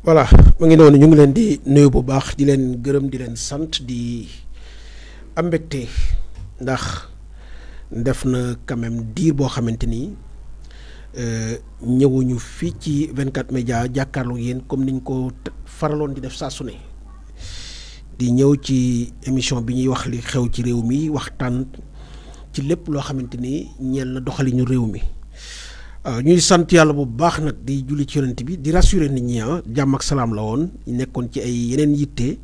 voilà mu ngi noonu ñu ngi leen di nuyu bu baax di leen gërëm di leen sant di am mbégte ndax def na quand même diir boo xamante ni ñëwuñu fii ci 24 médias jàkkaarloo yéen comme niñ ko faraloon di def saa su ne di ñëw ci émission bi ñuy wax li xew ci réew mi waxtaan ci lépp loo xamante ni ñeel na doxalinu réew mi. ñuy sant yàlla bu baax nag di julli ci yonent bi di rassurer nit ñi jàmm ak salaam la woon ñu nekkoon ci ay yeneen yitte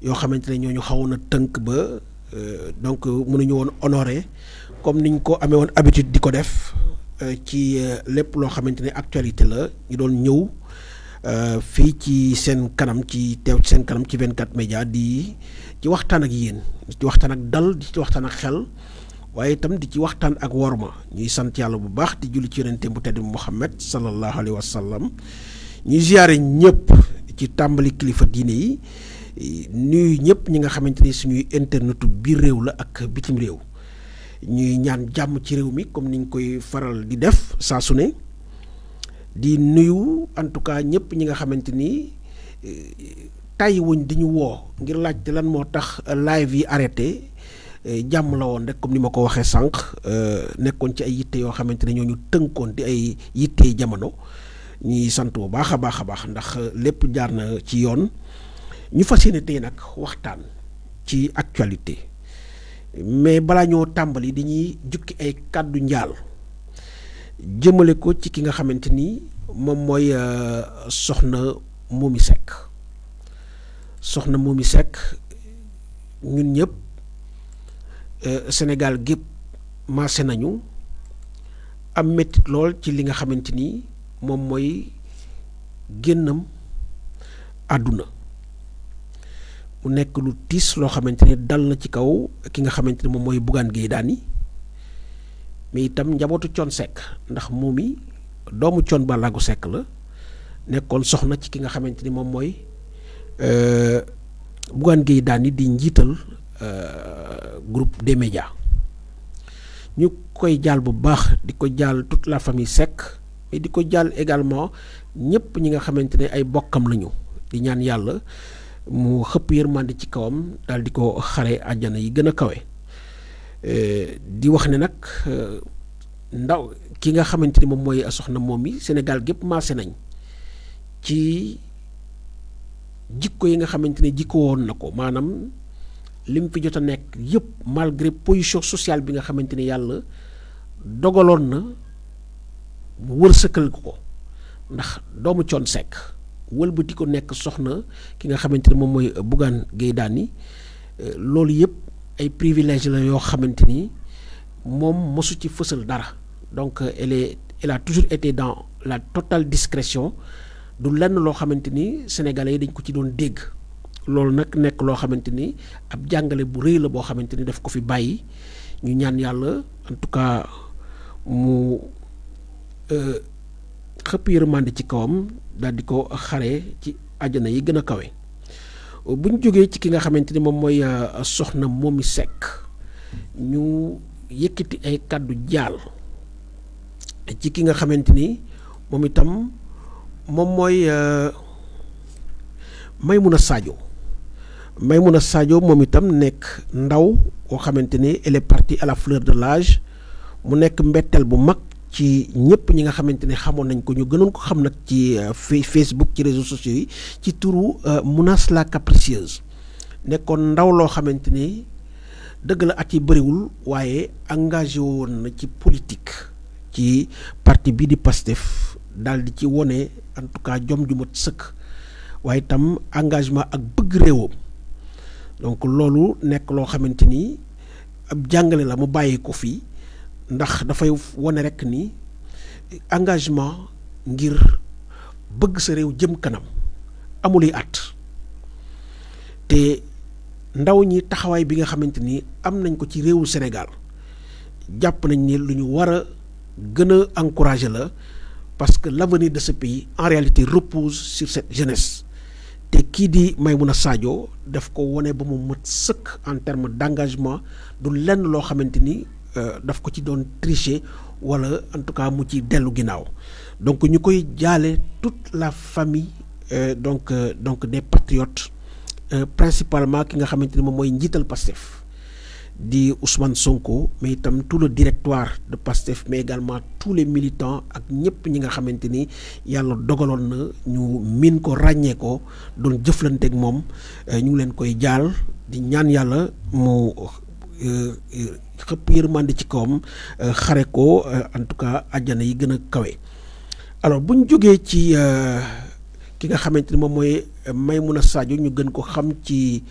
yoo xamante ne ñooñu xawoon a tënk ba donc mënuñu woon honorer comme niñ ko amee woon habitude di ko def ci lépp loo xamante ne actualité la ñu doon ñëw fii ci seen kanam ci teew ci seen kanam ci 24 médias di ci waxtaan ak yéen di ci waxtaan ak dal di ci waxtaan ak xel. waaye itam di ci waxtaan ak worma ñuy sant yàlla bu baax di julli ci yonente bu tedd Muhammad sallallahu alayhi wa sallam ñuy ziyaare ñëpp ci tàmbali kilifa diine yi nuyu ñëpp ñi nga xamante ni suñuy internetu biir réew la ak bitim réew ñuy ñaan jàmm ci réew mi comme niñ koy faral di def saa su ne di nuyu en tout cas ñëpp ñi nga xamante ni tàyyi wuñ di ñu woo ngir laajte lan moo tax live yi arrêté. Jàmm la woon rek comme ni ma ko waxee sànq nekkoon ci ay yitte yoo xamante ne ñooñu tënkoon di ay yitte jamono ñuy sant bu baax a baax a baax ndax lépp jaar na ci yoon ñu fas yéene tey nag waxtaan ci actualité mais balaa ñoo tàmbali dañuy jukki ay kàddu njaal jëmale ko ci ki nga xamante ni moom mooy soxna Momy Seck soxna Momy Seck ñun ñëpp. Sénégal gépp maase nañu am mettit lool ci li nga xamante ni moom mooy génnam àdduna mu nekk lu tiis loo xamante ni dal na ci kaw ki nga xamante ni moom mooy Bougane Gueye Dany mais itam njabootu Thione Seck ndax Momy doomu Thione Ballago Seck la nekkoon soxna ci ki nga xamante ni moom mooy Bougane Gueye Dany di njiital groupe des médias ñu koy jaal bu baax di ko jaal toute la famille Seck mais di ko jaal également ñëpp ñi nga xamante ne ay bokkam lañu di ñaan yàlla mu xëpp yërmande ci kawam daal di ko xare àjjana yi gën a kawe di wax ne nag ndaw ki nga xamante ni moom mooy soxna Momy Sénégal gépp maase nañ ci jikko yi nga xamante ne jikko woon na ko maanaam lim fi jot a nekk yëpp malgré position sociale bi nga xamante ni yàlla dogaloon na wërsëkal ko ndax doomu Thione Seck wëlbati ko nekk soxna ki nga xamante ni moom mooy Bougane Gueye Dany loolu yëpp ay privilège la yoo xamante ni moom mosu ci fësal dara donc elle a toujours été dans la totale discrétion du lenn loo xamante ni sénégalais yi dañ ko ci doon dégg. loolu nag nekk loo xamante ni ab jàngale bu rëy la boo xamante ni daf ko fi bàyyi ñu ñaan yàlla en tout cas mu xëpp yërmande ci kawam daal di ko xare ci àjjana yi gën a kawe bu ñu jógee ci ki nga xamante ni moom mooy soxna Momy Seck ñu yëkkati ay kàddu jaal ci ki nga xamante ni moom itam moom mooy Maimouna Sadio moom itam nekk ndaw koo xamante ni elle est partie à la fleur de l'âge mu nekk mbetteel bu mag ci ñëpp ñi nga xamante ne xamoon nañ ko ñu gënoon ko xam nag ci Facebook ci réseaux sociaux yi ci turu Mounass la capricieuse nekkoon ndaw loo xamante ni dëgg la at yi bëriwul waaye engagé woon na ci politique ci parti bii di Pastef daal di ci wone en tout cas jom ju mat sëkk waaye itam engagement ak bëgg réewam. donc loolu nekk loo xamante ni ab jàngale la mu bàyyi ko fii ndax dafay wane rekk ni engagement ngir bëgg sa réew jëm kanam amuluy at te ndaw ñi taxawaay bi nga xamante ni am nañ ko ci réewu Sénégal jàpp nañ ni lu ñu war a gën a encourager la parce que l'avenir de ce pays en réalité repose sur cette jeunesse. te kii di Maimouna Sadio daf ko wone ba mu mët sëkk en terme d'engagement du lenn loo xamante ni daf ko ci doon tricher wala en tout cas mu ci dellu ginnaaw donc ñu koy jaale toute la famille donc des patriotes principalement ki nga xamante ni moom mooy njiital Pastef di Ousmane Sonko, mais itam tout le directoire de Pastef, mais également tous les militants ak ñëpp ñi nga xamante ni yàlla dogaloon na ñu miin ko ràññee ko doon jëflanteeg moom ñu ngi leen koy jaal di ñaan yàlla mu xëpp yërmande ci kawam xare ko en tout cas àjjana yi gën a kawe. alors bu ñu jógee ci ki nga xamante ni moom mooy Maïmouna Sadio ñu gën ko xam ci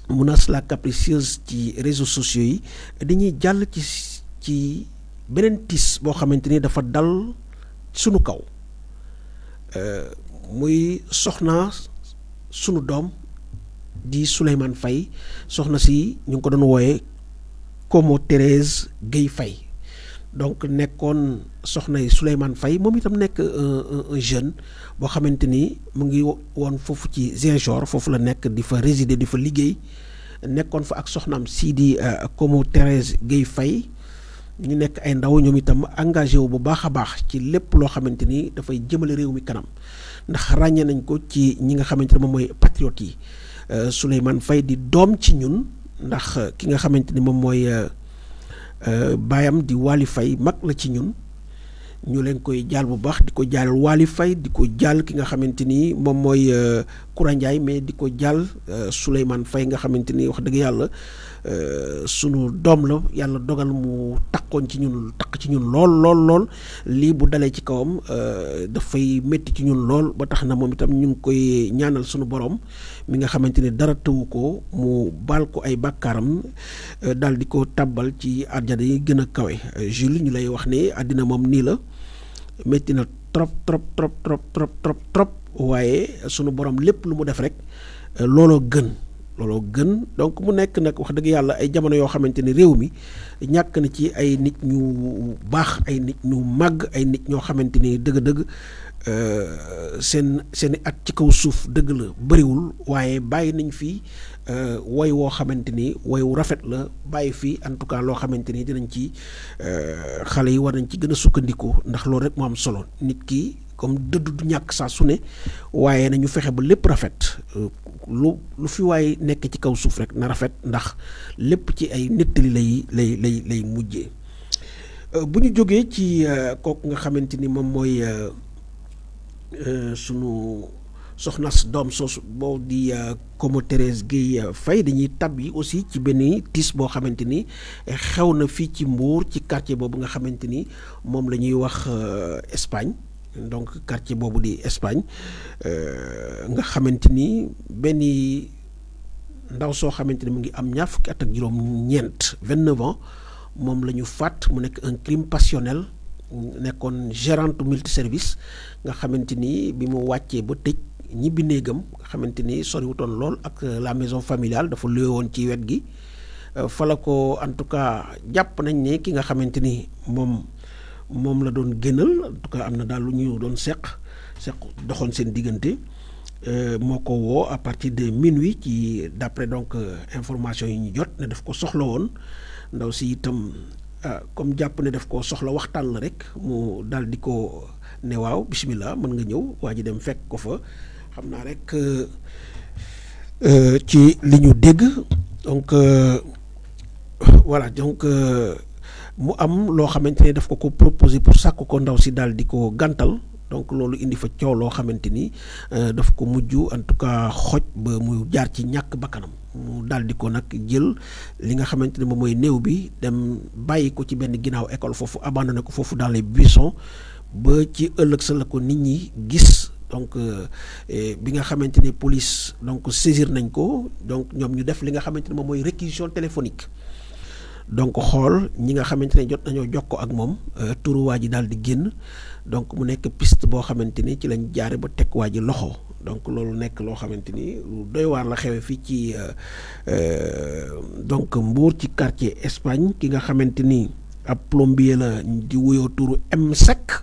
Mounass la capricieuse ci réseaux sociaux yi, dañuy jàll ci beneen tiis boo xamante ni dafa dal sunu kaw muy soxna sunu doom di Souleymane Faye. soxna si ñu ngi ko doon wooye Komo Thérèse Gueye Faye, donc nekkoon soxna yi Souleymane Faye moom itam nekk un jeune boo xamante ni mu ngi woon foofu ci Ziguinchor, foofu la nekk di fa résider di fa liggéey, nekkoon fa ak soxnaam sii di Komo Thérèse Gueye Faye. ñu nekk ay ndaw ñoom itam engagé wu bu baax a baax ci lépp loo xamante ni dafay jëmale réew mi kanam, ndax ràññee nañ ko ci ñi nga xamante ne moom mooy patriotes yi. Souleymane Faye di doom ci ñun, ndax ki nga xamante ni moom mooy baayam di Waly Faye mag la ci ñun, ñu leen koy jaal bu baax, di ko jaal Waly Faye, di ko jaal ki nga xamante ni moom mooy Koura Ndiaye, mais di ko jaal Souleymane Faye nga xamante ni wax dëgg yàlla sunu doom la, yàlla dogal mu takk ci ñun lool lii bu dalee ci kawam dafay métti ci ñun lool, ba tax na moom itam ñu ngi koy ñaanal sunu borom mi nga xamante ni dara tëwu ko, mu baal ko ay bàkkaaram daal di ko tàbbal ci àjjana yi gën a kawe. Jules, ñu lay wax ne àddina moom nii la, métti na trop waaye sunu borom lépp lu mu def rek looloo gën. Donc mu nekk nag wax dëgg yàlla ay jamono yoo xamante ni réew mi ñàkk na ci ay nit ñu baax, ay nit ñu màgg, ay nit ñoo xamante ni dëgg-dëgg seeni at ci kaw suuf dëgg la bëriwul, waaye bàyyi nañ fi woy woo xamante ni woy wu rafet la, bàyyi fi en tout cas loo xamante ni dinañ ci xale yi war nañ ci gën a sukkandiku, ndax loolu rek moo am solo. Nit ki comme dëdd du ñàkk saa su ne, waaye nañu fexe ba lépp rafet, lu fi waaye nekk ci kaw suuf rek na rafet, ndax lépp ci ay nettali lay mujjee. bu ñu jógee ci kooku nga xamante ni moom mooy sunu soxnas doom soosu boo di Komo Thérèse Gueye Faye, dañuy tab yi aussi ci benn tiis boo xamante ni xew na fii ci Mbour, ci quartier boobu nga xamante ni moom la ñuy wax Espagne. Donc quartier boobu di Espagne nga xamante ni benn ndaw soo xamante ni mu ngi am ñaar fukki at ak juróom-ñeent 29 ans moom la ñu faat, mu nekk un crime passionnel, nekkoon gérante multiservice nga xamante ni bi mu wàccee ba tëj ñibbi néegam nga xamante ni soriwutoon lool ak la maison familiale, dafa luwe woon ci wet gi fa la ko en tout cas jàpp nañ ne ki nga xamante ni moom la doon génnal, en tout cas am na daal lu ñu doon seq doxoon seen diggante, moo ko woo à partir de minuit ci d'après donc information yi ñu jot ne daf ko soxla woon. Ndaw si itam comme jàpp ne daf ko soxla waxtaan la rek, mu daal di ko ne waaw bismillah mën nga ñëw. waa ji dem fekk ko fa, xam naa rek ci li ñu dégg donc voilà donc mu am loo xamante ne daf ko proposé pour sàkk ko, ndaw si daal di ko gàntal, donc loolu indi fa coow loo xamante ni daf ko mujj en tout cas xoj ba mu jaar ci ñàkk bakkanam. mu daal di ko nag jël li nga xamante ne moom mooy néew bi dem bàyyi ko ci benn ginnaaw école foofu, abandonné ko foofu dans les buissons ba ci ëllëg sa la ko nit ñi gis. Donc bi nga xamante ne police donc saisir nañ ko, donc ñoom ñu def li nga xamante ne moom mooy réquisition téléphonique. donc xool ñi nga xamante ne jot nañoo jokkoo ak moom, turu waa ji daal di génn, donc mu nekk piste boo xamante ni ci lañ jaare ba teg waa ji loxo. donc loolu nekk loo xamante ni lu doy waar la xewe fii ci donc Mbour ci quartier Espagne. ki nga xamante ni ab plombier la di wuyoo turu M Seck,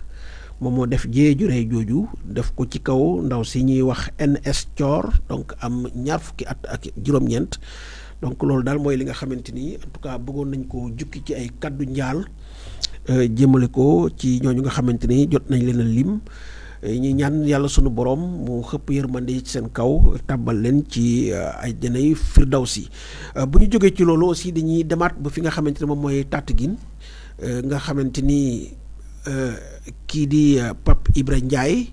moom moo def jee ju rëy jooju def ko ci kaw ndaw si ñuy wax NS Thior, donc am ñaar fukki at ak juróom-ñeent. donc loolu daal mooy li nga xamante ni en tout cas bëggoon nañ ko jukki ci ay kaddu njaal jëmale ko ci ñooñu nga xamante ni jot nañ leen a lim ñi ñaan yàlla sunu borom mu xëpp yërmande ci seen kaw tàbbal leen ci àjjanay firdawsi. bu ñu jógee ci loolu aussi dañuy demaat ba fi nga xamante ne moom mooy Tataguine nga xamante ni kii di Pape Ibra Ndiaye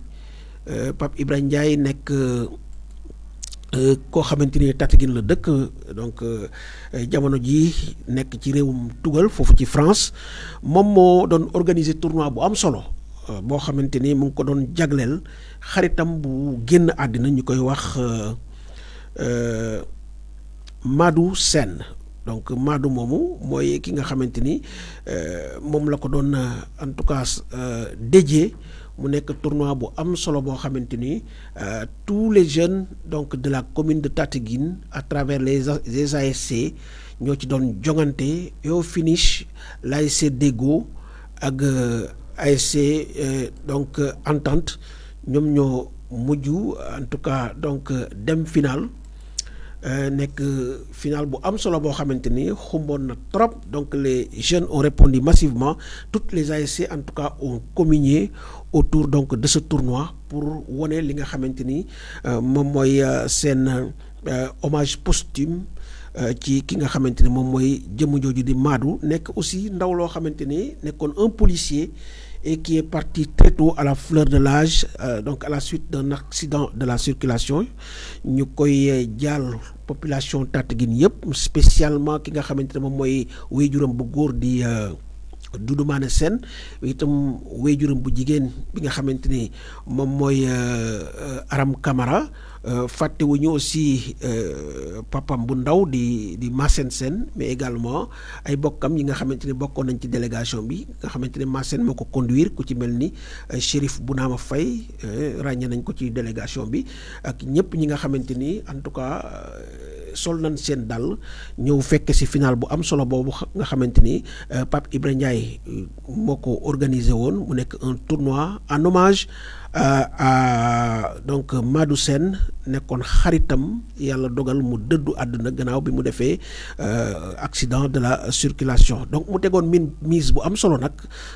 nekk koo xamante ni Tataguine la dëkk donc jamono ji nekk ci réewum tugal foofu ci France moom moo doon organiser tournoi bu am solo boo xamante ni mu ngi ko doon jagleel xaritam bu génn àddina ñu koy wax Madou Sène. Donc Madou moomu mooy ki nga xamante ni moom la ko doon en tout cas dédié mu nekk tournoi bu am solo boo xamante ni tous les jeunes donc de la commune de Tataguine à travers les ASC ñoo ci doon jongante et au finish l'ASC Déggo ak ASC donc Entente ñoom ñoo mujj en tout cas donc dem final. Nekk final bu am solo boo xamante ni xumboon na trop donc les jeunes ont répondu massivement toutes les ASC en tout cas ont communié autour donc de ce tournoi pour wone li nga xamante ni moom mooy seen hommage posthume ci ki nga xamante ni moom mooy jëmm jooju di Madou nekk aussi ndaw loo xamante ni nekkoon un policier et qui est parti très tôt à la fleur de l'âge donc à la suite d'un accident de la circulation ñu koy jaal population Tataguine yëpp spécialement ki nga xamante ne moom mooy wéyjuram bu góor di Doudou Mané Sène itam wéyjuram bu jigéen bi nga xamante ni moom mooy Aram Camara fàttewuñu aussi papam bu ndaw di Massène Sène mais également ay bokkam yi nga xamante ni bokkoon nañ ci délégation bi nga xamante ne Massène moo ko conduire ku ci mel ni Chérif Bounama Faye ràññee nañ ko ci délégation bi ak ñëpp ñi nga xamante ni en tout cas sol nañ seen dàll ñëw fekk ci final bu am solo boobu nga xamante ni Pape Ibra Ndiaye moo ko organisé woon mu nekk un tournoi en hommage à donc Madou Sène nekkoon xaritam yàlla dogal mu dëddu àdduna gannaaw bi mu defee accident de la circulation donc mu tegoon mise bu am solo nag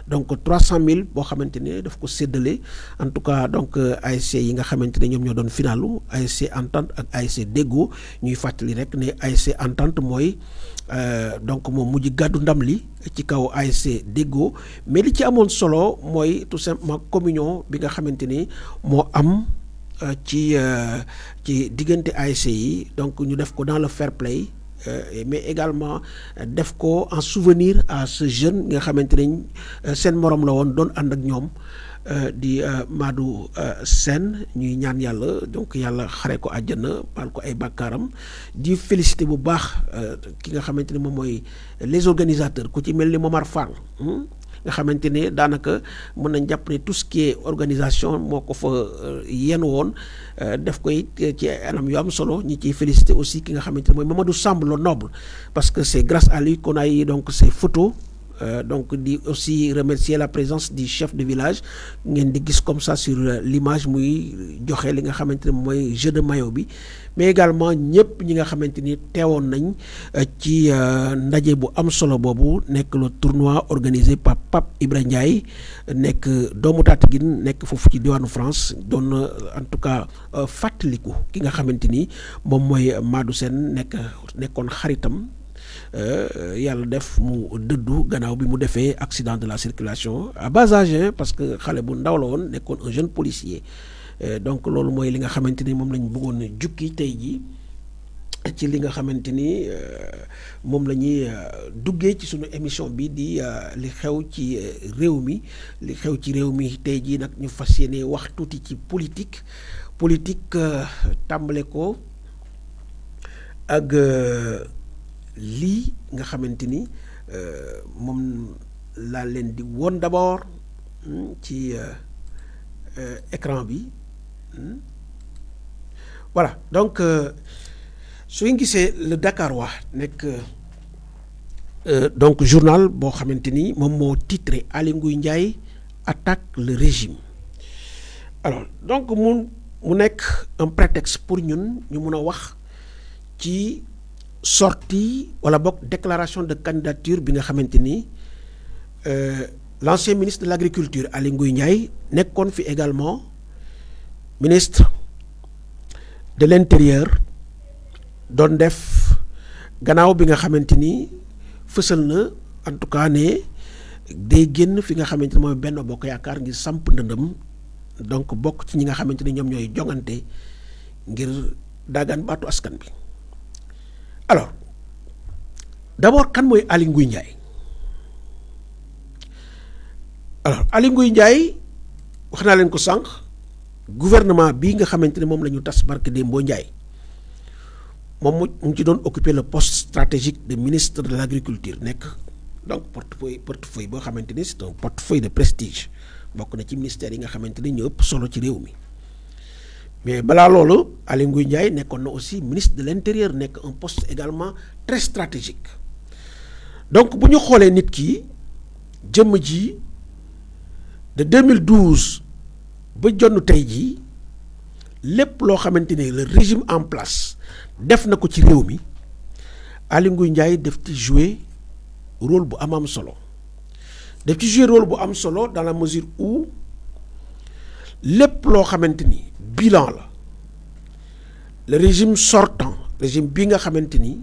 donc 300 000 boo xamante ne daf ko séddale en tout cas donc ASC yi nga xamante ne ñoom ñoo doon finalu ASC Entente ak ASC Déggo ñuy fàttali rek ne ASC Entente mooy donc moom mujj gàddu ndam li ci kaw ASC Déggo mais li ci amoon solo mooy tout simplement communion bi nga xamante ni moo am ci diggante ASC yi donc ñu def ko dans le fair play mais également def ko en souvenir à ce jeune nga xamante ne seen morom la woon doon ànd ak ñoom di Madou Sène ñuy ñaan yàlla donc yàlla xare ko àjjana baal ko ay bàkkaaram di féliciter bu baax ki nga xamante ne moom mooy les organisateurs ku ci mel ni Momar Fall nga xamante ne daanaka mën nañ jàpp ne tout ce qui est organisation moo ko fa yenn woon def ko it ci anam yu am solo ñi ciy féliciter aussi ki nga xamante ne mooy Mamadou Samb le noble parce que c'est grâce à lui qu'on a eu donc ces photos donc di aussi remercier la présence du chef de village ngeen di gis comme ça sur l'image muy joxe li nga xamante ne mooy jeu de maillot bi mais également ñëpp ñi nga xamante ni teewoon nañ ci ndaje bu am solo boobu nekk le tournoi organisé par Pape Ibra Ndiaye nekk doomu Tataguine nekk foofu ci diwaanu France doon en tout cas fàttaliku ki nga xamante ni moom mooy Madou Sène nekkoon xaritam yàlla def mu dëddu gannaaw bi mu defee accident de la circulation à bas âge parce que xale bu ndaw la woon nekkoon un jeune policier donc loolu mooy li nga xamante ni moom lañ bëggoon jukki tey jii ci li nga xamante ni moom la ñuy duggee ci sunu émission bi di li xew ci réew mi tey jii nag ñu fas yéene wax tuuti ci politique tàmbale ko ak lii nga xamante ni moom laa leen di woon d'abord ci écran bi voilà donc su ngeen gisee le Dakarois nekk donc journal boo xamante ni moom moo titré Aly Ngouille Ndiaye attaque le régime alors donc mu nekk un prétexte pour ñun ñu mun a wax ci sortie wala bokk déclaration de candidature bi nga xamante ni l'ancien ministre de l'agriculture Aly Ngouille Ndiaye nekkoon fi également ministre de l'intérieur doon def gannaaw bi nga xamante ni fësal na en tout cas ne day génn fi nga xamante ni mooy Benno Bokk Yaakaar ngir samp ndëndëm donc bokk ci ñi nga xamante ni ñoom ñooy jongante ngir daagaan baatu askan bi. alors d'abord kan mooy Aly Ngouille Ndiaye alors Aly Ngouille Ndiaye wax naa leen ko sànq gouvernement bii nga xamante ne moom la ñu tas barke Dembo Ndiaye moom mu ngi ci doon occuper le poste stratégique de ministre de l'agriculture nekk donc portefeuille boo xamante ni c'est un portefeuille de prestige bokk na ci ministère yi nga xamante ni ñu ëpp solo ci réew mi. mais balaa loolu Aly Ngouille Ndiaye nekkoon na aussi ministre de l'intérieur nekk un poste également très stratégique donc bu ñu xoolee nit ki jëmm ji de 2012 ba jonn tey jii lépp loo xamante ni le régime en place def na ko ci réew mi Aly Ngouille Ndiaye def ci jouer rôle bu am solo def ci jouer rôle bu am solo dans la mesure où lépp loo xamante ni bilan la le régime sortant régime bi nga xamante ni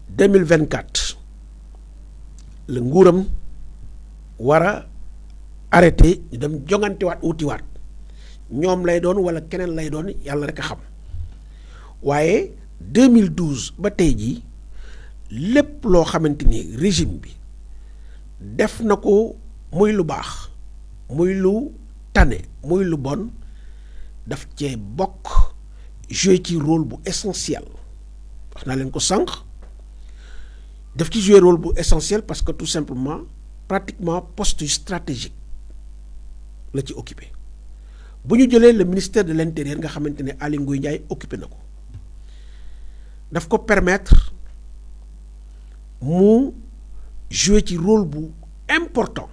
2024 la nguuram war a arrêté ñu dem jongantewaat utiwaat ñoom lay doon wala keneen lay doon yàlla rek a xam waaye 2012 ba tey jii lépp loo xamante ni régime bi def na ko muy lu baax muy lu tane muy lu bon daf cee bokk jouer ci rôle bu essentiel wax naa leen ko sànq daf ci jouer rôle bu essentiel parce que tout simplement pratiquement poste stratégique la ci occupé bu ñu jëlee le ministère de l'intérieur nga xamante ne Aly Ngouille Ndiaye occupé na ko daf ko permettre mu jouer ci rôle bu important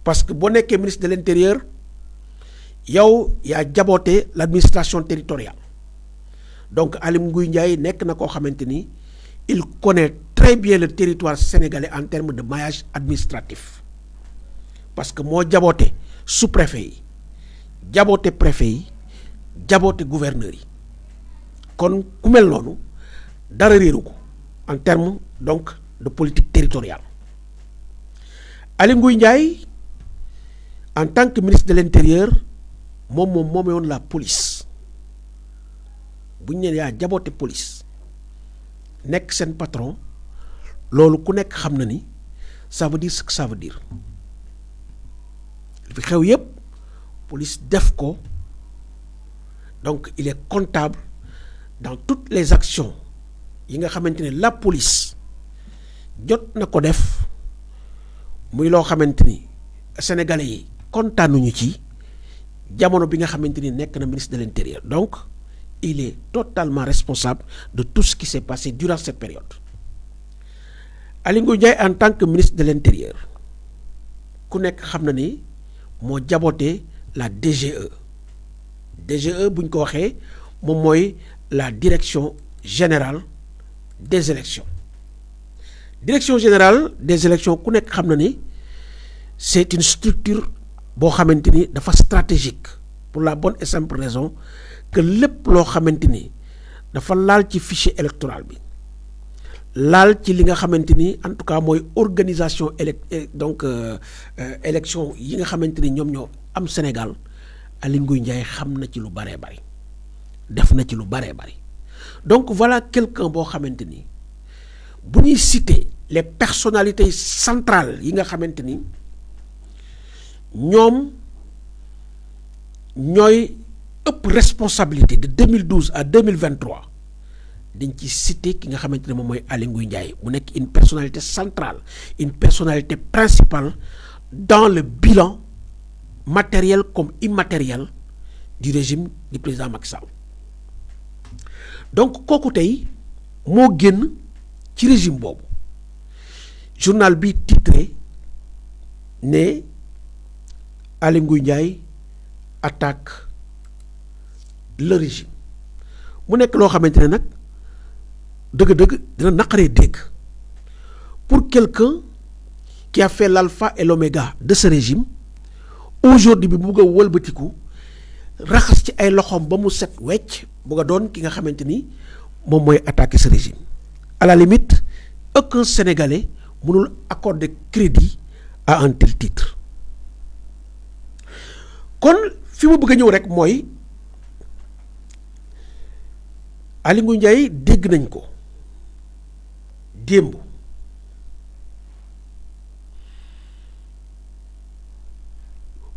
parce que boo nekkee ministre de l'intérieur yow yaa jaboote l'administration territoriale donc Aly Ngouille Ndiaye nekk na koo xamante ni il connaît très bien le territoire sénégalais en termes de maillage administratif parce que moo jaboote sous-préfet yi jaboote préfet yi jaboote gouverneur yi kon ku mel noonu dara réeru ko en termes donc de politique territoriale. Aly Ngouille Ndiaye en tant que ministre de l'intérieur moom moomewoon la police bu ñu nee yaa jaboote police nekk seen patron loolu ku nekk xam na ni ça veut dire ce que ça veut dire li fi xew yépp police def ko donc il est comptable dans toutes les actions yi nga xamante ne la police jot na ko def muy loo xamante ni sénégalais yi kontaanuñu ci jamono bi nga xamante ni nekk na ministre de l'intérieur donc il est totalement responsable de tout ce qui s'est passé durant cette période. Aly Ngouille Ndiaye en tant que ministre de l'intérieur ku nekk xam na ni moo jaboote la DGE bu ñu ko waxee moom mooy la direction générale des élections direction générale des élections ku nekk xam na ni c'est une structure boo xamante ni dafa stratégique pour la bonne et simple raison que lépp loo xamante ni dafa laal ci fichier électoral bi laal ci li nga xamante ni en tout cas mooy organisation élection yi nga xamante ni ñoom ñoo am Sénégal Aly Ngouille Ndiaye xam na ci lu baree bari def na ci lu baree bari donc voilà quelqu'un boo xamante ni bu ñuy citer les personnalités centrales yi nga xamante ni ñoom ñooy ëpp responsabilité de 2012 à 2023 dañ ci citer ki nga xamante ne moom mooy Aly Ngouille Ndiaye mu nekk une personnalité centrale une personnalité principale dans le bilan matériel comme immatériel du régime du président Macky Sall donc kooku tey moo génn ci régime boobu journal bi titré ne Aly Ngouille Ndiaye attaque le régime mu nekk loo xamante ne nag dëgg-dëgg dina naqaree dégg pour quelqu'un qui a fait l'alpha et l'oméga de ce régime aujourd'hui bi bu bëgg a wëlbatiku raxas ci ay loxoom ba mu set wecc bu nga doon ki nga xamante ni moom mooy attaquer ce régime. À la limite aucun Sénégalais mënul accorder crédit à un tel titre. kon fi mu bëgg a ñëw rek mooy Aly Ngouille Ndiaye dégg nañ ko démb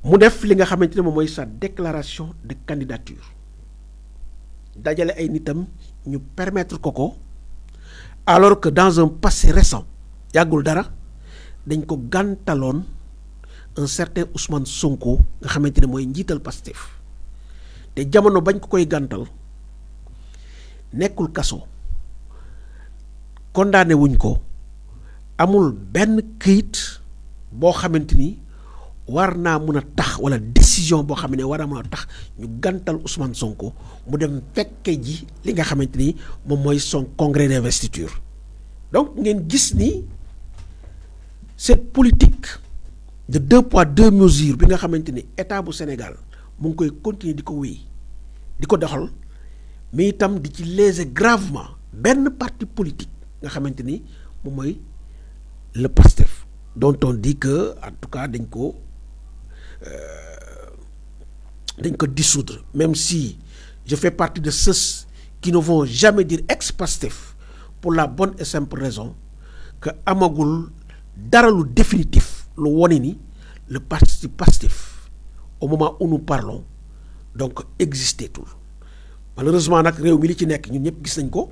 mu def li nga xamante ne moom mooy sa déclaration de candidature dajale ay nitam ñu permettre ko alors que dans un passé récent yàggul dara dañ ko gàntaloon un certain Ousmane Sonko nga xamante ne mooy njiital Pastef te jamono bañ ko koy gàntal nekkul kaso condamné wuñ ko amul benn këyit boo xamante ni war naa mun a tax wala décision boo xam ne war a mun a tax ñu gàntal Ousmane Sonko mu dem fekke ji li nga xamante ni moom mooy son congrès d'investiture. Donc ngeen gis ni cette politique de 2 poids 2 mesures bi nga xamante ni état bu Sénégal mu ngi koy continuer di ko wéy di ko doxal mais itam di ci léser gravement benn parti politique nga xamante ni moom mooy le PASTEF dont on dit que en tout cas dañ ko dissoudre, même si je fais partie de ceux qui ne vont jamais dire ex-PASTEF pour la bonne et simple raison que amagul dara lu définitif lu wone ni le parti PASTEF au moment où nous parlons donc existait tout. Malheureusement nag réew mi li ci nekk ñun ñëpp gis nañ ko,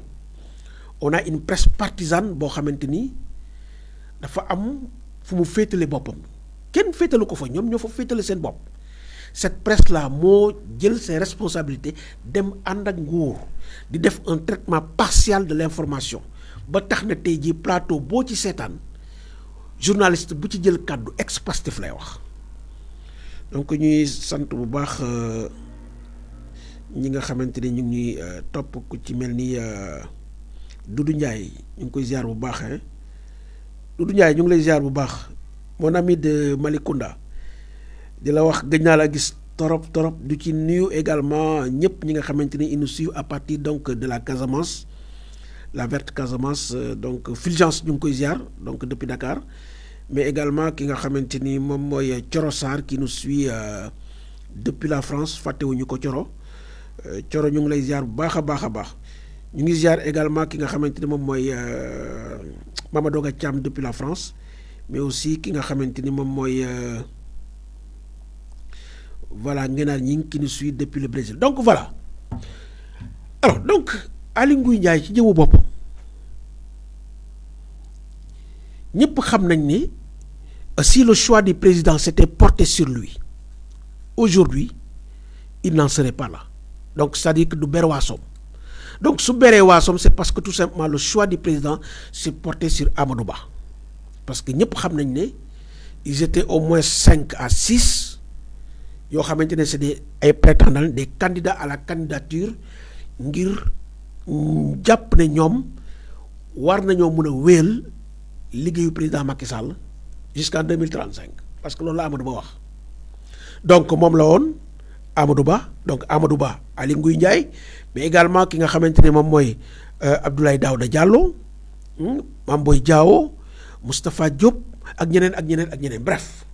on a une presse partisane boo xamante ni dafa am fu mu féetale boppam kenn féetalu ko fa ñoom ñoo fa féetale seen bopp. Cette presse là moo jël ses responsabilités dem ànd ak nguur di def un traitement partial de l'information ba tax na tey jii plateau boo ci seetaan journaliste bu ci jël kàddu ex-Pastef lay wax. Donc ñuy sant bu baax ñi nga xamante ni ñu ngi topp ku ci mel ni Doudou Ndiaye ñu ngi koy ziar bu baax Doudou Ndiaye ñu ngi lay ziar bu baax mon ami de Malicounda di la wax gëj naa la gis torop du ci nuyu également ñëpp ñi nga xamante ni ils nous suivent à partir donc de la Casamance la verte Casamance donc Fulgence ñu ngi koy ziar donc depuis Dakar mais également ki nga xamante ni moom mooy Thioro Sarr qui nous suit depuis la France fàttewuñu ko Thioro ñu ngi lay ziar bu baax a baax ñu ngi ziar également ki nga xamante ni moom mooy Mamadou Ga Thiam depuis la France mais aussi ki nga xamante ni moom mooy voilà Ngenaar ñi qui nous suit depuis le Brésil. Donc voilà alors donc Aly Ngouille Ndiaye ci jëmu boppam ñëpp xam nañ ni si le choix du président s'était porté sur lui aujourd'hui il n'en serait pas là. Donc c'est-à-dire que du bere waasoom donc su beree waasoom c'est parce que tout simplement le choix du président s'est porté sur Amadou Ba parce que ñëpp xam nañ ne ils étaient au moins 5 à 6 yoo xamante ne c'est ay prétendants des candidats à la candidature ngir jàpp ne ñoom war nañoo mën a wéyal liggéeyu président Macky Sall jusqu'en 2035 parce que loolu la Amadou Ba wax donc moom la woon Amadou Ba donc Amadou Ba Aly Ngouille Ndiaye mais également ki nga xamante ne moom mooy Abdoulaye Daouda Diallo Mame Boye Diao Moustapha Diop ak ñeneen bref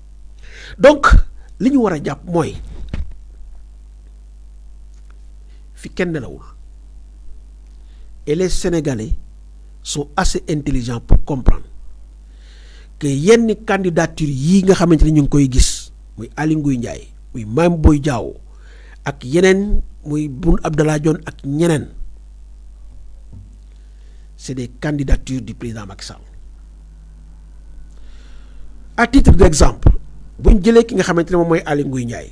donc li ñu war a jàpp mooy fi kenn nelawul et les Sénégalais sont assez intelligents pour comprendre que yenn candidature yii nga xamante ni ñu ngi koy gis muy Aly Ngouille Ndiaye muy Mame Boye Diao ak yeneen muy Boun Abdallah Dionne ak ñeneen c'est des candidatures du président Macky Sall. À titre d'exemple bu ñu jëlee ki nga xamante ne moom mooy Aly Ngouille Ndiaye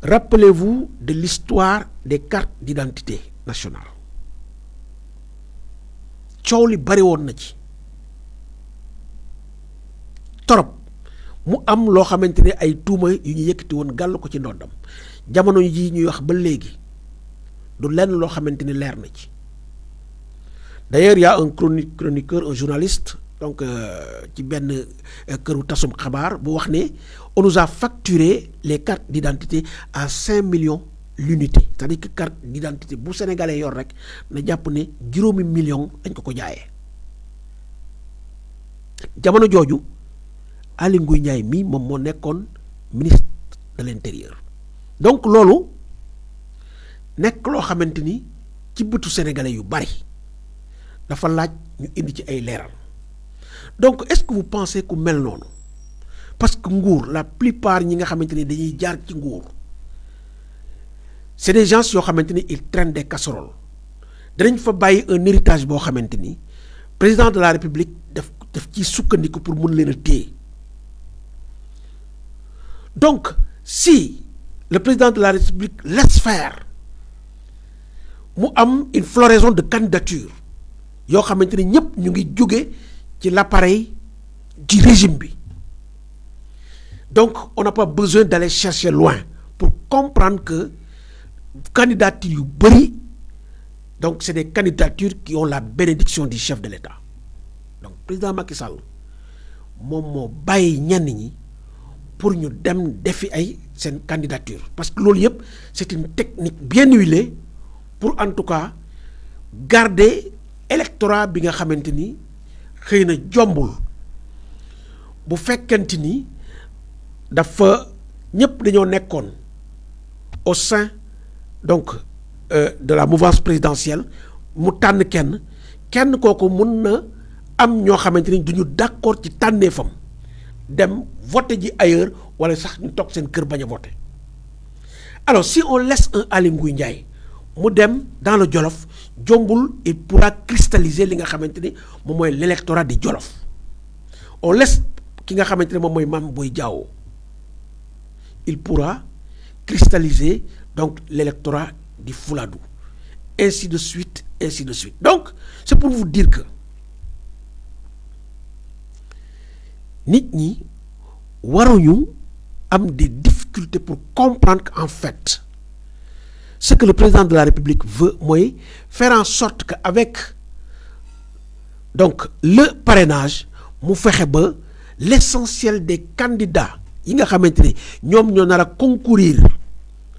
rappelez-vous de l'histoire des cartes d'identité nationale coow li bari woon na ci torop mu am loo xamante ne ay tuuma yu ñu yëkkati woon gàll ko ci ndoddam jamono ji ñuy wax ba léegi du lenn loo xamante ni leer na ci d'ailleurs y a un chroniqueur un journaliste donc ci benn këru tasum xabaar bu wax ne on nous a facturé les cartes d'identité à 5 millions l'unité c'est-à-dire que carte d'identité bu sénégalais yor rek na jàpp ne juróomi million dañ ko jaayee jamono jooju Aly Ngouille Ndiaye mii moom moo nekkoon ministre de l'intérieur donc loolu nekk loo xamante ni ci bëtu sénégalais yu bari dafa laaj ñu indi ci ay leeral donc est-ce que vous pensez ku mel noonu parce que nguur la plupart ñi nga xamante ni dañuy jaar ci nguur c'est des gens yoo xamante ni ils traînent des casseroles danañ fa bàyyi un héritage boo xamante ni président de la république daf ciy sukkandiku pour mun leen a téye donc si le président de la république laisse faire mu am une floraison de candidature yoo xamante ni ñëpp ñu ngi jóge ci l'appareil du régime bi donc on n'a pas besoin d'aller chercher loin pour comprendre que candidature yu bëri donc c'est des candidatures qui ont la bénédiction du chef de l'État donc président Macky Sall moom moo bàyyi ñenn ñi pour ñu dem defi ay seen candidature parce que loolu yëpp c'est une technique bien huilée pour en tout cas garder électorat bi nga xamante ni xëy na jombul bu fekkente ni dafa ñëpp dañoo nekkoon au sein donc de la mouvance présidentielle mu tànn kenn kooku mun na am ñoo xamante ni duñu d'accord ci tànneefam dem voter ji ailleurs wala sax ñu toog seen kër bañ a voter alors si on laisse un Aly Ngouille Ndiaye mu dem dans le Jolof jombul il pourra cristalliser li nga xamante ni moom mooy l'électorat di Jolof on laisse ki nga xamante ni moom mooy Mame Boye Diao il pourra cristalliser donc l'électorat di Fouladou ainsi de suite donc c'est pour vous dire que nit ñi waruñu am des difficultés pour comprendre qu'en fait ce que le président de la République veut mooy faire en sorte que avec donc le parrainage mu fexe ba l'essentiel des candidats yi nga xamante ni ñoom ñoo nar a concourir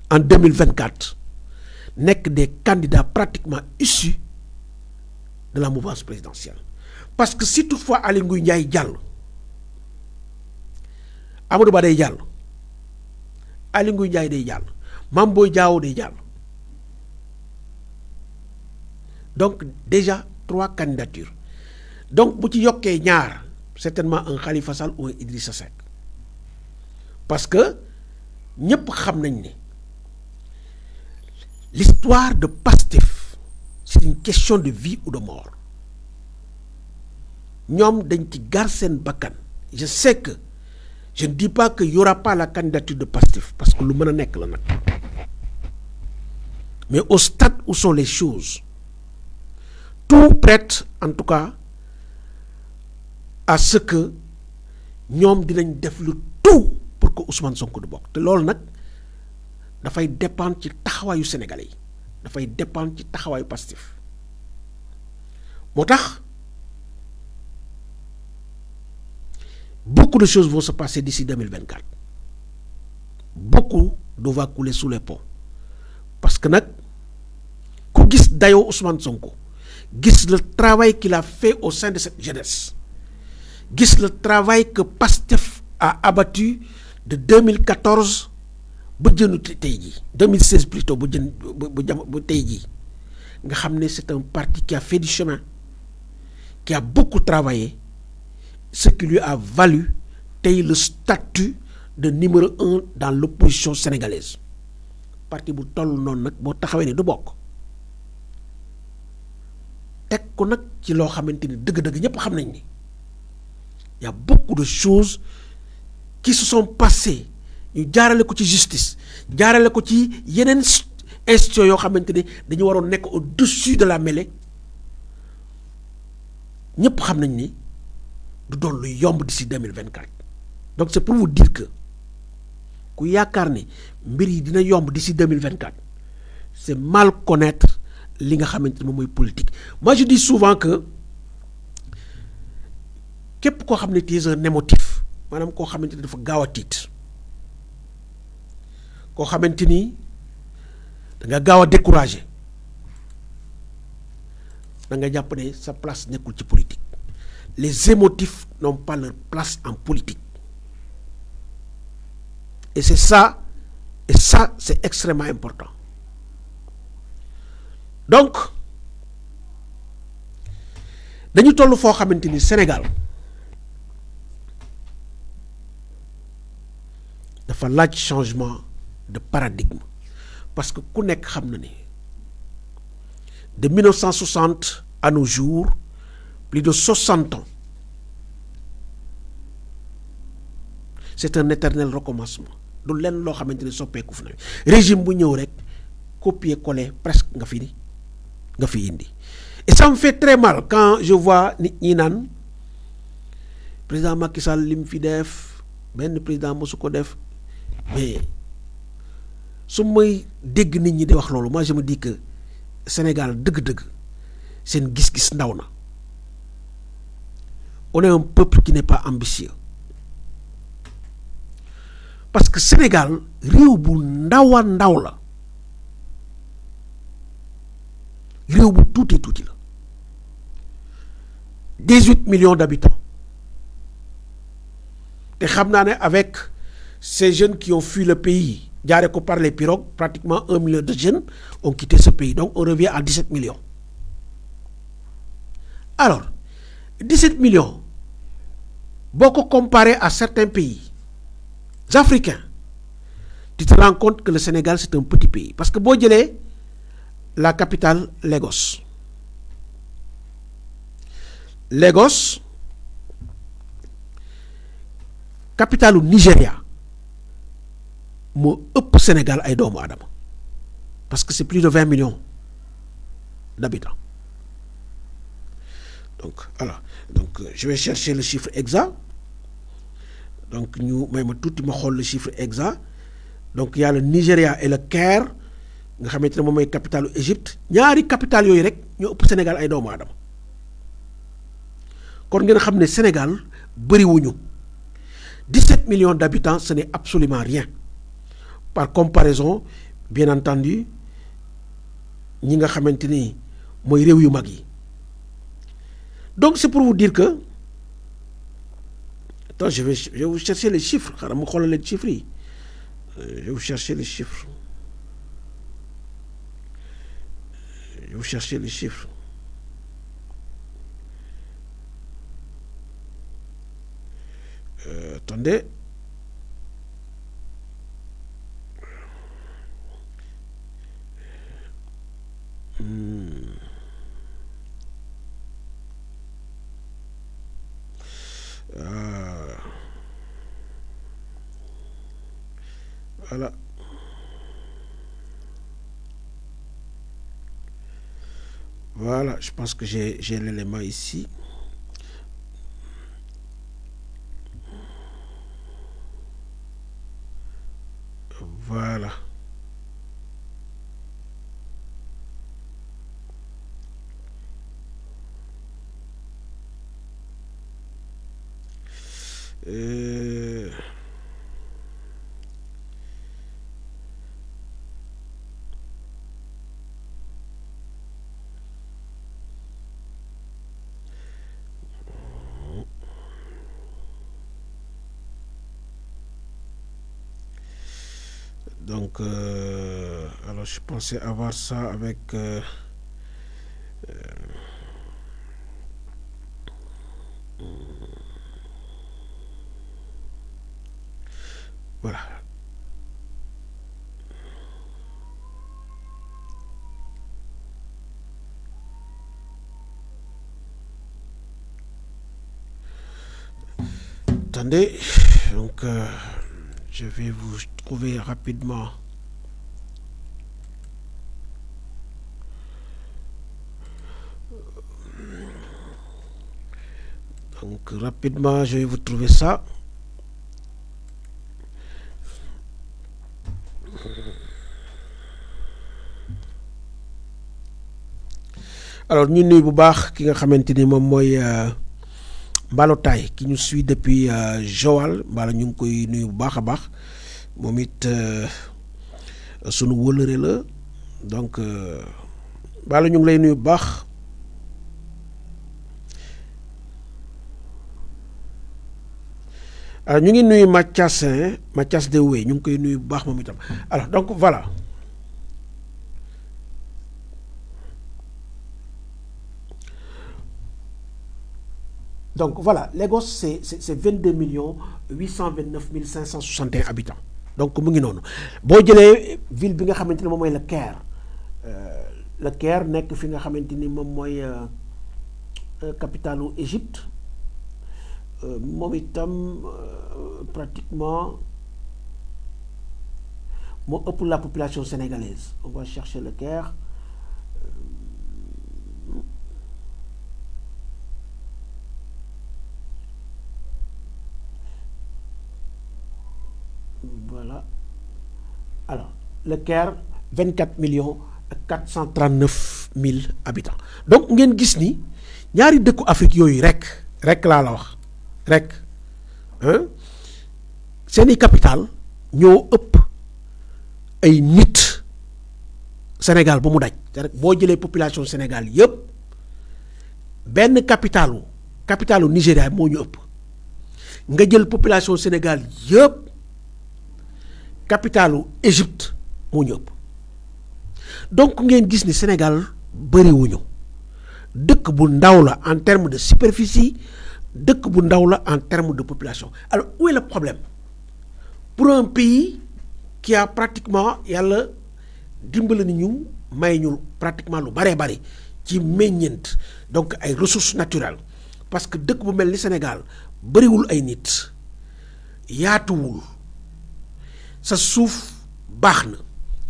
en 2024 nekk des candidats pratiquement issus de la mouvance présidentielle parce que si toutefois Aly Ngouille Ndiaye jàll Amadou Ba day jàll Aly Ngouille Ndiaye day jàll Mame Boye Diao day jàll donc déjà 3 candidatures donc bu ci yokkee ñaar certainement un Khalifa Sall ou un Idrissa Seck parce que ñëpp xam nañ ne l'histoire de Pastef c'est une question de vie ou de mort ñoom dañ ci gar seen bakkan je sais que je ne dis pas que y aura pas la candidature de Pastef parce que lu mën a nekk la nag mais au stade où sont les choses tout prête en tout cas à ce que ñoom dinañ def lu tout pour que Ousmane Sonko du bokk te loolu nag dafay dépendre ci taxawaayu sénégalais yi dafay dépendre ci taxawaayu Pastef moo tax beaucoup de choses vont se passer d'ici 2024 beaucoup d'eau va couler sous les ponts parce que nag ku gis dayoo Ousmane Sonko gis le travail qu'il a fait au sein de cette jeunesse gis le travail que Pastef a abattu de 2014 ba jënu tey jii 2016 plutôt ba tey jii nga xam ne c'est un parti qui a fait du chemin qui a beaucoup travaillé ce qui lui a valu tey le statut de numéro 1 dans l'opposition sénégalaise parti bu toll noonu nag boo taxawee ne du bokk teg ko nag ci loo xamante ni dëgg-dëgg ñëpp xam nañ ni y a beaucoup de choses qui se sont passées ñu jaarale ko ci justice jaarale ko ci yeneen institutions yoo xamante ni dañu waroon nekk au-dessus de la mêlée ñëpp xam nañ ni du doon lu yomb d'ici 2024 donc c'est pour vous dire que ku yaakaar ne mbir yi dina yomb d'ici 2024 c'est mal connaître li nga xamante ni moom mooy politique moi je dis souvent que képp koo xam ne tu es un émotif maanaam koo xamante ni dafa gaaw a tiit koo xamante ni da nga gaaw a découragé da nga jàpp ne sa place nekkul ci politique. Les émotifs n'ont pas leur place en politique. Et ça c'est extrêmement important. Donc dañu toll foo xamante ni Sénégal dafa laaj changement de paradigme parce que ku nekk xam na ni de 1960 à nos jours plus de 60 ans c'est un éternel recommencement du lenn loo xamante ni soppeeku fu na régime bu ñëw rek copier-coller presque nga fi indi. Et ça me fait très mal quand je vois nit ñi naan président Macky Sall lim fi def benn président mosu ko def mais su may dégg nit ñi di wax loolu moi je me dis que Sénégal dëgg-dëgg seen gis-gis ndaw na. On est un peuple qui n'est pas ambitieux parce que Sénégal réew bu ndaw la réew bu tuuti la 18 millions d'habitants te xam naa ne avec ces jeunes qui ont fui le pays jaaree ko par les pirogues pratiquement 1 million de jeunes ont quitté ce pays donc on revient à 17 millions. Alors 17 millions boo ko comparé à certains pays africains tu te rends compte que le Sénégal c'est un petit pays parce que boo jëlee la capitale Lagos capitale u Nigéria moo ëpp Sénégal ay doomu aadama parce que c'est plus de 20 millions d'habitants. Donc voilà, donc je vais chercher le chiffre exact. Donc ñu may ma tuuti ma xool le chiffre exact. Donc il y a le Nigeria et le Caire nga xamante ne moom mooy capitalu Égypte ñaari capital yooyu rek ñoo ëpp Sénégal ay doomu aadama kon ngeen xam ne Sénégal bëriwuñu 17 millions d'habitants ce n'est absolument rien par comparaison bien entendu ñi nga xamante ni mooy réew yu mag yi. Donc c'est pour vous dire que attends je vais vous chercher les chiffres xaaral ma xoolal leen chiffres yi je vais vous chercher les chiffres attendez voilà voilà je pense que j'ai l'élément ici. Voilà. Donc, alors je pensais avoir ça avec voilà. Attendez, donc je vais vous trouver rapidement je vais vous trouver ça. Alors ñu nuyu bu baax ki nga xamante ni moom mooy Mballo Taye qui nous suit depuis Joal Mballo ñu ngi koy nuyu bu baax a baax moom it sunu wëlëre la donc Balla ñu ngi lay nuyu bu baax. Alors ñu ngi nuyu Mathias Dewey ñu ngi koy nuyu bu baax moom itam alors donc voilà Lagos c'est 22 829 561 habitants donc mu ngi noonu boo jëlee ville bi nga xamante ni moom mooy le Caire nekk fi nga xamante ni moom mooy capitalu Égypte. Moom itam pratiquement moo ëpp la population sénégalaise. On va chercher le Caire. Voilà. Alors, le Caire 24 439 000 habitants. Donc ngeen gis ni ñaari dëkku Afrique yooyu rek laa la wax. Rek seeni capital ñoo ëpp ay nit Sénégal ba mu daj rek boo jëlee population Sénégal yëpp benn capitalu Nigéria moo ñu ëpp nga jël population Sénégal yëpp capitalu Égypte moo ñu ëpp donc ngeen gis ni Sénégal bëriwuñu dëkk bu ndaw la en termes de superficie. Dëkk bu ndaw la en termes de population alors où est le problème pour un pays qui a pratiquement yàlla dimbali ni ñu may ñu pratiquement lu baree bari ci meññeent donc ay ressources naturelles parce que dëkk bu mel ni Sénégal bariwul ay nit yaatuwul sa suuf baax na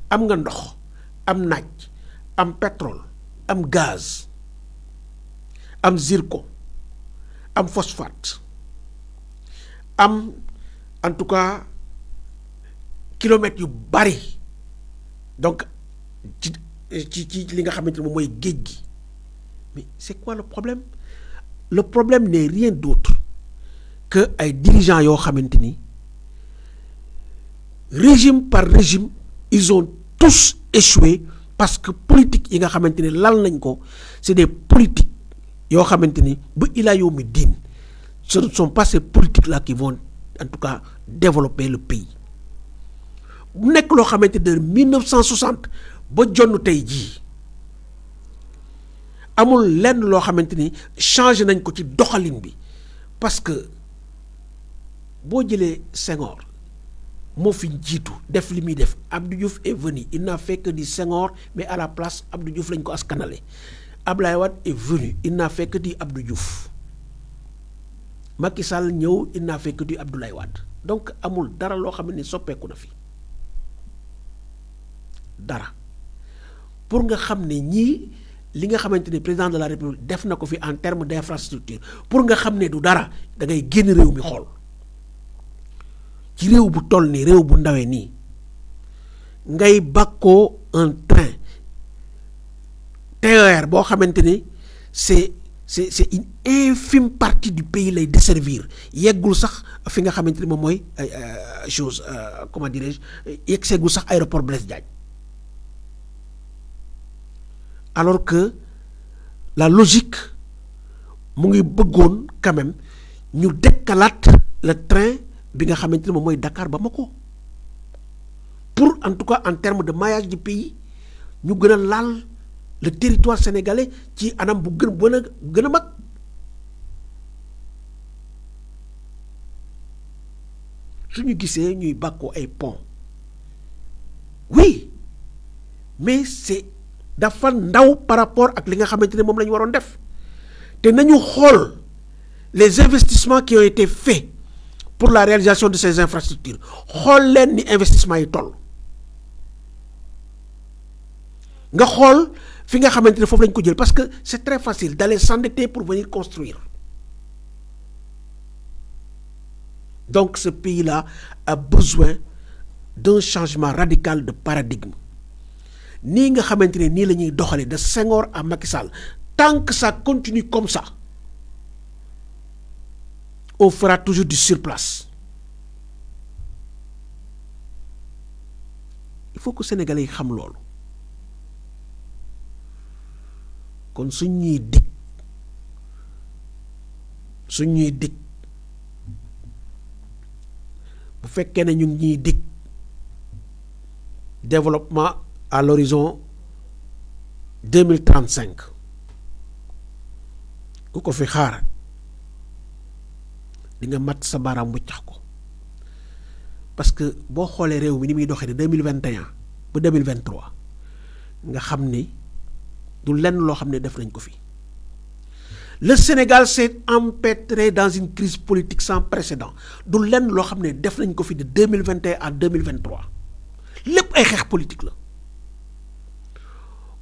am nga ndox am naaj am pétrole am gaz am zircon am phosphate am en tout cas kilomètres yu bari donc ci li nga xamante ne moom mooy géej gi mais c'est quoi le problème n'est rien d'autre que ay dirigeants yoo xamante ni régime par régime ils ont tous échoué parce que politique yi nga xamante ni lal nañ ko c'est des politiques yoo xamante ni ba ilaa yow mi diin ce ne sont pas ces politiques là qui vont en tout cas développer le pays bu nekk loo xamante de 1960 ba jonn tey jii amul lenn loo xamante ni changé nañ ko ci doxalin bi parce que boo jëlee Senghor moo fi jiitu def li muy def Abdou Diouf est venu il n'a fait que du Senghor mais à la place Abdou Diouf lañ ko askanale Abdoulaye Wade est venu il n'a fait que du Abdou Diouf Macky Sall ñëw il n'a fait que du Abdoulaye Wade donc amul dara loo xam ne soppeeku na fi dara pour nga xam ne ñii li nga xamante ne président de la République def na ko fi en termes d'infrastructure pour nga xam ne du dara da ngay génn réew mi xool ci réew bu toll nii réew bu ndawee nii ngay bakkoo un train TER boo xamante ni c'est une infime partie du pays lay desservir yeggul sax fi nga xamante ni moom mooy chose comment dirais-je yegg seegul sax aéroport Blaise Diagne alors que la logique mu ngi bëggoon quand même ñu dekkalaat le train bi nga xamante ni moom mooy Dakar Bamako pour en tout cas en termes de maillage du pays ñu gën a laal le territoire sénégalais ci anam bu gën a mag suñu gisee ñuy bàkkoo ay pont oui mais c'est dafa ndaw par rapport ak li nga xamante ne moom la ñu waroon def te nañu xool les investissements qui ont été faits pour la réalisation de ces infrastructures xool leen ni investissement yi toll nga xool fi nga xamante ne foofu lañ ko jël parce que c'est très facile d'aller s'endetter pour venir construire donc ce pays-là a besoin d'un changement radical de paradigme nii nga xamante ne nii la ñuy doxalee de Senghor à Macky Sall tant que ça continue comme ça on fera toujours du surplace il faut que Sénégalais yi xam loolu kon suñ ñuy dig bu fekkee ne ñu ngi ñuy dig développement à l'horizon 2035 ku ko fi xaar di nga mat sa baaraam wuccax ko parce que boo xoolee réew mi ni muy doxee de 2021 ba 2023 nga xam ne du lenn loo xam ne def nañ ko fi. Le Sénégal s'est empêtré dans une crise politique sans précédent du lenn loo xam ne def nañ ko fi de 2021 à 2023 lépp ay xeex politique la.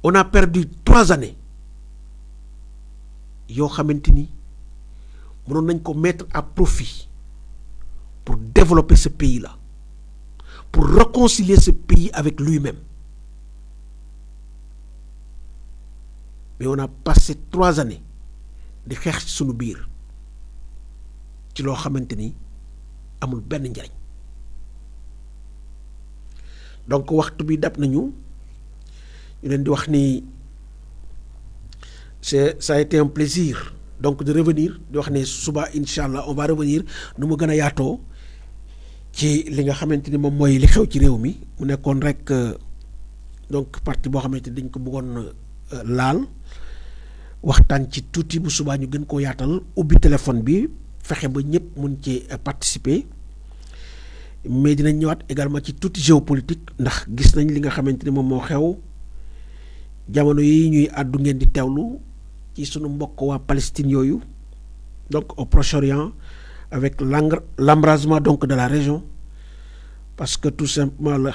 On a perdu 3 années yoo xamante ni mënoon nañ ko mettre à profit pour développer ce pays-là, pour réconcilier ce pays avec lui-même. Mais on a passé 3 années di xeex ci sunu biir ci loo xamante ni amul benn njariñ. Donc waxtu bi dab nañu ñu leen di wax ni ça a été un plaisir donc de revenir di wax ne suba incha allah on va revenir nu mu gën a yaatoo ci li nga xamante ni moom mooy li xew ci réew mi mu nekkoon rek donc partie boo xamante ni dañ ko bëggoon laal waxtaan ci tuuti bu subaa ñu gën koo yaatal ubbi téléphone bi fexe ba ñëpp mun ci participer mais dinañ ñëwaat également ci tuuti géopolitique ndax gis nañ li nga xamante ni moom moo xew jamono yi ñuy àddu ngeen di teewlu ci sunu mbokk waa Palestine yooyu donc au Proche-Orient avec l'embrasement donc de la région parce que tout simplement le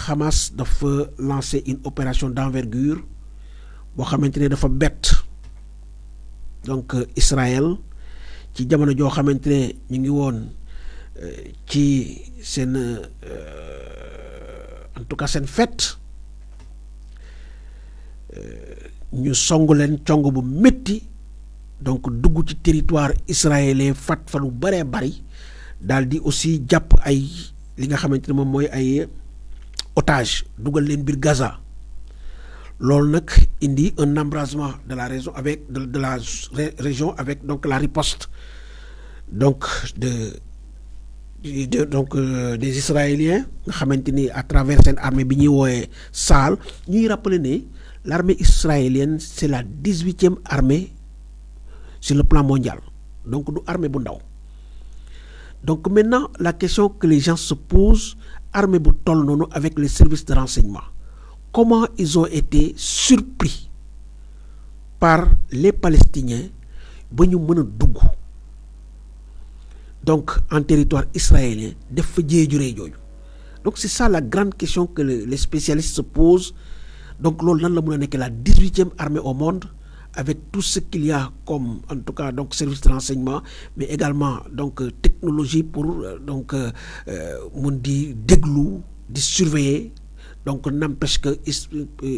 Hamas dafa lancer une opération d'envergure boo xamante ne dafa bett donc Israël ci jamono joo xamante ne ñu ngi woon ci seen en tout cas seen fête ñu songu leen cong bu métti donc dugg ci territoire israélien fat fa lu bëree bëri daal di aussi jàpp ay li nga xamante ne moom mooy ay otage dugal leen biir Gaza loolu nag indi un embrasement de la région avec de la région avec donc la riposte donc des Israéliens nga xamante ni à travers seen armée bi ñuy wooyee Sahel ñuy rappeler ne l'armée israélienne c'est la 18e armée sur le plan mondial donc du armée bu ndaw donc maintenant la question que les gens se posent armée bu toll noonu avec les services de renseignement comment ils ont été surpris par les Palestiniens ba ñu mën a dugg donc en territoire israélien def fa jéeju rëy jooju donc c'est ça la grande question que les spécialistes se posent donc loolu nan la mën a nekk la 18e armée au monde avec tout ce qu'il y a comme en tout cas donc service de renseignement mais également donc technologie pour donc mun di déglu di surveiller donc n'empêche que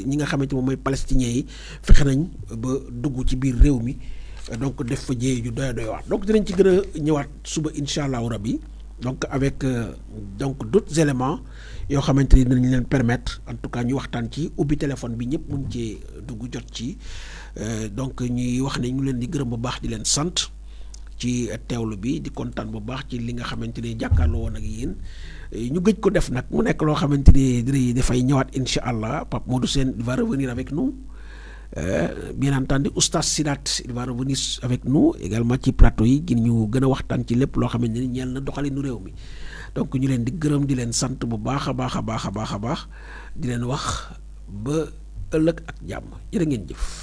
ñi nga xamante moom mooy palestiniens yi fexe nañ ba dugg ci biir réew mi donc def fa jéey ju doy waar donc dinañ ci gën a ñëwaat suba incha allahu rabbi donc avec donc d'autres éléments yoo xamante ni dinañ leen permettre en tout cas ñu waxtaan ci ubbi téléphone bi ñëpp mun cee dugg jot ci donc ñuy wax ne ñu leen di gërëm bu baax di leen sant ci teewlu bi di kontaan bu baax ci li nga xamante ni jàkkaarloo woon ak yéen ñu gëj ko def nag mu nekk loo xamante ni dafay ñëwaat incha allah Pape Modou Sène va revenir avec nous bien entendu Oustaz Sidat il va revenir avec nous également ci plateau yi gën ñu gën a waxtaan ci lépp loo xamante ni ñeel na doxalinu réew mi donc ñu leen di gërëm di leen sant bu baax a baax a baax a baax a baax di leen wax ba ëllëg ak jàmm jërë ngeen jëf.